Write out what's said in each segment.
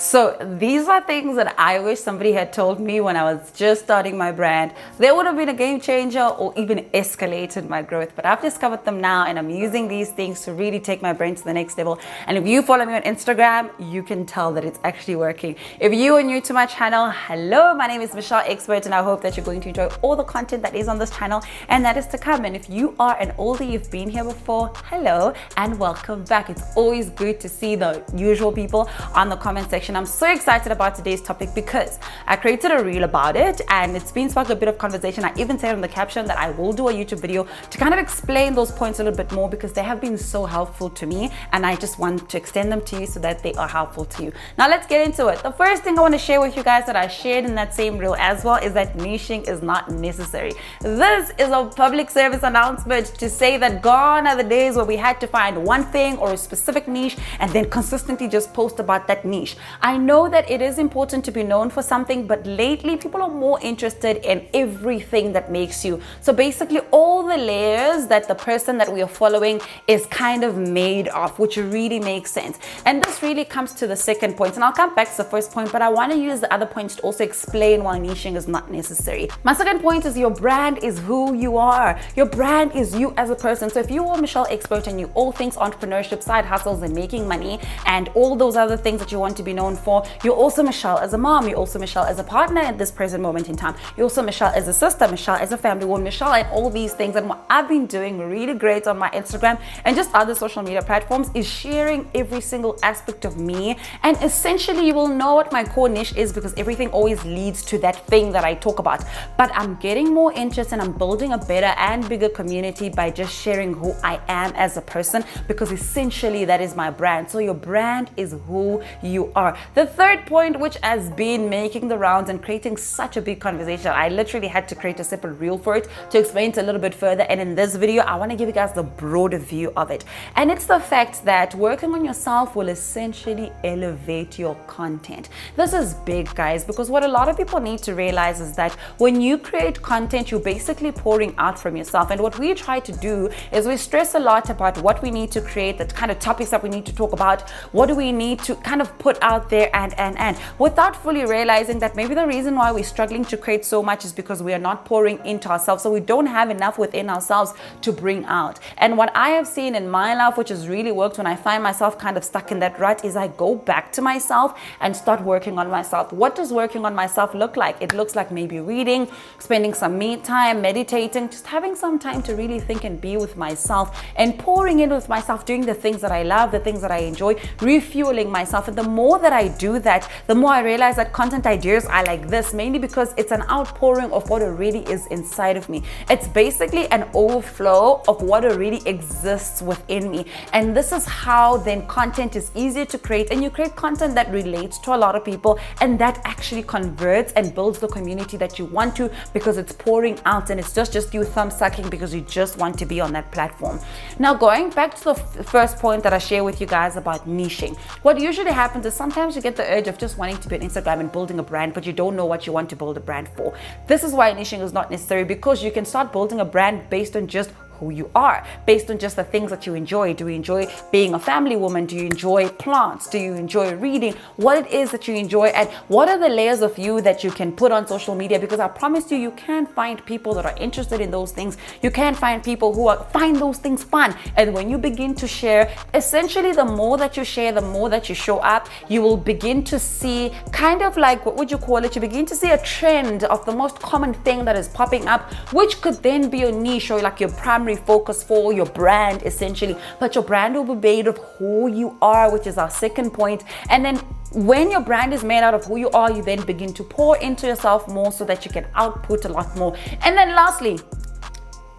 So these are things that I wish somebody had told me when I was just starting my brand. They would have been a game changer or even escalated my growth. But I've discovered them now, and I'm using these things to really take my brand to the next level. And if you follow me on Instagram, you can tell that it's actually working. If you are new to my channel, hello, my name is Michelle Expert, and I hope that you're going to enjoy all the content that is on this channel and that is to come. And if you are an oldie, you've been here before, hello and welcome back. It's always good to see the usual people on the comment section. I'm so excited about today's topic because I created a reel about it and it's been sparked a bit of conversation. I even said in the caption that I will do a YouTube video to kind of explain those points a little bit more because they have been so helpful to me, and I just want to extend them to you so that they are helpful to you. Now let's get into it. The first thing I want to share with you guys that I shared in that same reel as well is that niching is not necessary. This is a public service announcement to say that gone are the days where we had to find one thing or a specific niche and then consistently just post about that niche. I know that it is important to be known for something, but lately people are more interested in everything that makes you. So basically all the layers that the person that we are following is kind of made of, which really makes sense. And this really comes to the second point, and I'll come back to the first point, but I want to use the other points to also explain why niching is not necessary. My second point is your brand is who you are. Your brand is you as a person. So if you are Michelle Expert and you all things entrepreneurship, side hustles and making money and all those other things that you want to be known for, you're also Michelle as a mom, you're also Michelle as a partner at this present moment in time, you're also Michelle as a sister, Michelle as a family woman, Michelle and all these things. And what I've been doing really great on my Instagram and just other social media platforms is sharing every single aspect of me, and essentially you will know what my core niche is because everything always leads to that thing that I talk about. But I'm getting more interest and I'm building a better and bigger community by just sharing who I am as a person, because essentially that is my brand. So your brand is who you are. The third point, which has been making the rounds and creating such a big conversation, I literally had to create a separate reel for it to explain it a little bit further, and in this video I want to give you guys the broader view of it. And it's the fact that working on yourself will essentially elevate your content. This is big, guys, because what a lot of people need to realize is that when you create content, you're basically pouring out from yourself. And what we try to do is we stress a lot about what we need to create, the kind of topics that we need to talk about, what do we need to kind of put out there, and without fully realizing that maybe the reason why we're struggling to create so much is because we are not pouring into ourselves. So we don't have enough within ourselves to bring out. And what I have seen in my life, which has really worked when I find myself kind of stuck in that rut, is I go back to myself and start working on myself. What does working on myself look like? It looks like maybe reading, spending some me time, meditating, just having some time to really think and be with myself and pouring in with myself, doing the things that I love, the things that I enjoy, refueling myself. And the more that I do that, the more I realize that content ideas are like this, mainly because it's an outpouring of what already is inside of me. It's basically an overflow of what already exists within me. And this is how then content is easier to create, and you create content that relates to a lot of people, and that actually converts and builds the community that you want to, because it's pouring out and it's just you thumb sucking because you just want to be on that platform. Now going back to the first point that I share with you guys about niching, what usually happens is sometimes you get the urge of just wanting to be on Instagram and building a brand, but you don't know what you want to build a brand for. This is why niching is not necessary, because you can start building a brand based on just who you are, based on just the things that you enjoy. Do you enjoy being a family woman? Do you enjoy plants? Do you enjoy reading? What it is that you enjoy, and what are the layers of you that you can put on social media? Because I promise you, you can find people that are interested in those things. You can find people who find those things fun. And when you begin to share, essentially the more that you share, the more that you show up, you will begin to see kind of like, what would you call it? You begin to see a trend of the most common thing that is popping up, which could then be your niche or like your primary focus for your brand essentially. But your brand will be made of who you are, which is our second point. And then when your brand is made out of who you are, you then begin to pour into yourself more so that you can output a lot more. And then lastly,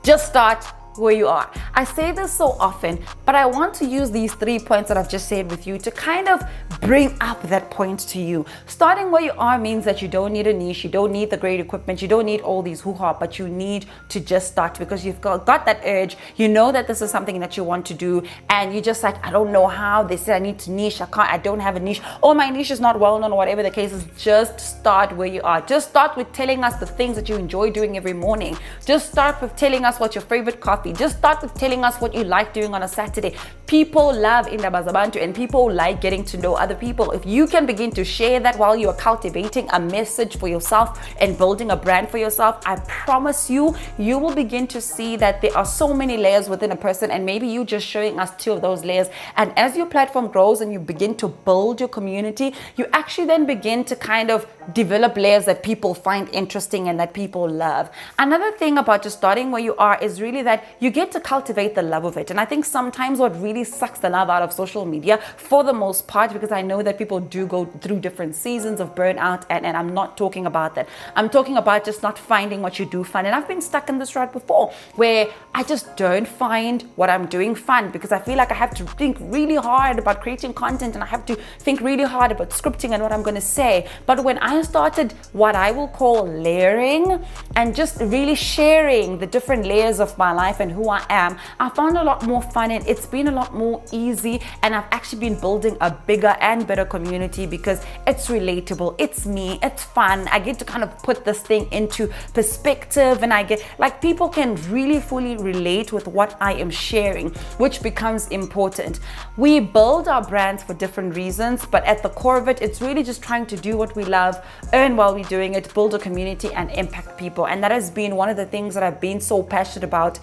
just start where you are. I say this so often, but I want to use these 3 points that I've just said with you to kind of bring up that point to you. Starting where you are means that you don't need a niche, you don't need the great equipment, you don't need all these hoo-ha, but you need to just start because you've got that urge. You know that this is something that you want to do, and you're just like, I don't know how. They say I need to niche, I don't have a niche, or my niche is not well known, or whatever the case is. Just start where you are. Just start with telling us the things that you enjoy doing every morning. Just start with telling us what your favorite coffee coffee. Just start with telling us what you like doing on a Saturday. People love Indaba Zabantu and people like getting to know other people. If you can begin to share that while you are cultivating a message for yourself and building a brand for yourself, I promise you, you will begin to see that there are so many layers within a person, and maybe you just showing us 2 of those layers. And as your platform grows and you begin to build your community, you actually then begin to kind of develop layers that people find interesting and that people love. Another thing about just starting where you are is really that you get to cultivate the love of it. And I think sometimes what really sucks the love out of social media, for the most part, because I know that people do go through different seasons of burnout, and I'm not talking about that. I'm talking about just not finding what you do fun. And I've been stuck in this rut before where I just don't find what I'm doing fun because I feel like I have to think really hard about creating content and I have to think really hard about scripting and what I'm going to say. But when I started what I will call layering and just really sharing the different layers of my life and who I am, I found a lot more fun and it's been a lot more easy, and I've actually been building a bigger and better community because it's relatable, it's me, it's fun. I get to kind of put this thing into perspective and I get like people can really fully relate with what I am sharing, which becomes important. We build our brands for different reasons, but at the core of it, it's really just trying to do what we love, earn while we're doing it, build a community and impact people. And that has been one of the things that I've been so passionate about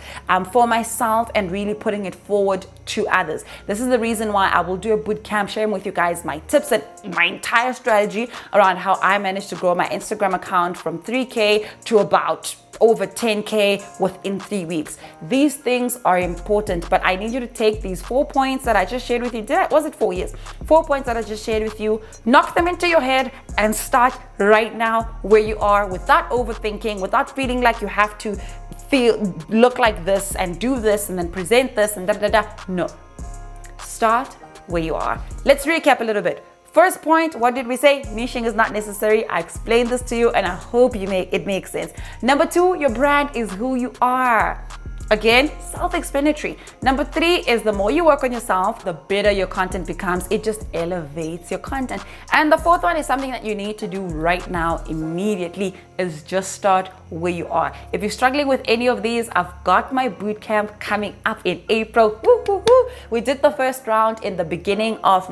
for myself and really putting it forward to others. This is the reason why I will do a boot camp sharing with you guys my tips and my entire strategy around how I managed to grow my Instagram account from 3K to about over 10K within 3 weeks. These things are important, but I need you to take these 4 points that I just shared with you. Was it 4 years? 4 points that I just shared with you, knock them into your head and start right now where you are without overthinking, without feeling like you have to look like this and do this and then present this and No, start where you are. Let's recap a little bit. First point, what did we say? Niching is not necessary. I explained this to you and I hope it makes sense. Number 2, your brand is who you are. Again, self-explanatory. Number 3 is the more you work on yourself, the better your content becomes. It just elevates your content. And the 4th one is something that you need to do right now, immediately, is just start where you are. If you're struggling with any of these, I've got my bootcamp coming up in April. Woo, woo, woo. We did the first round in the beginning of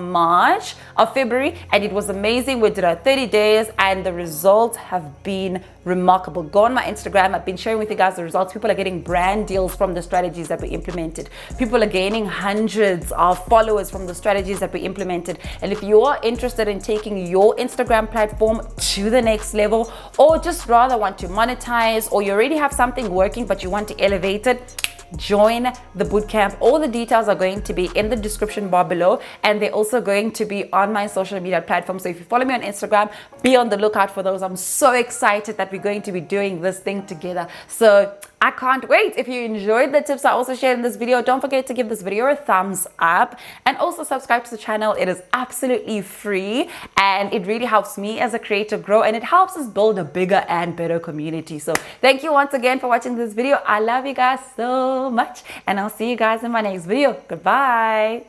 February, and it was amazing. We did our 30 days and the results have been remarkable. Go on my Instagram. I've been sharing with you guys the results. People are getting brand deals from the strategies that we implemented. People are gaining hundreds of followers from the strategies that we implemented. And if you are interested in taking your Instagram platform to the next level, or just rather want to monetize, or you already have something working but you want to elevate it, join the bootcamp. All the details are going to be in the description bar below, and they're also going to be on my social media platform. So if you follow me on Instagram, be on the lookout for those. I'm so excited that we're going to be doing this thing together. So I can't wait. If you enjoyed the tips I also shared in this video, don't forget to give this video a thumbs up and also subscribe to the channel. It is absolutely free and it really helps me as a creator grow, and it helps us build a bigger and better community. So thank you once again for watching this video. I love you guys so much, and I'll see you guys in my next video. Goodbye.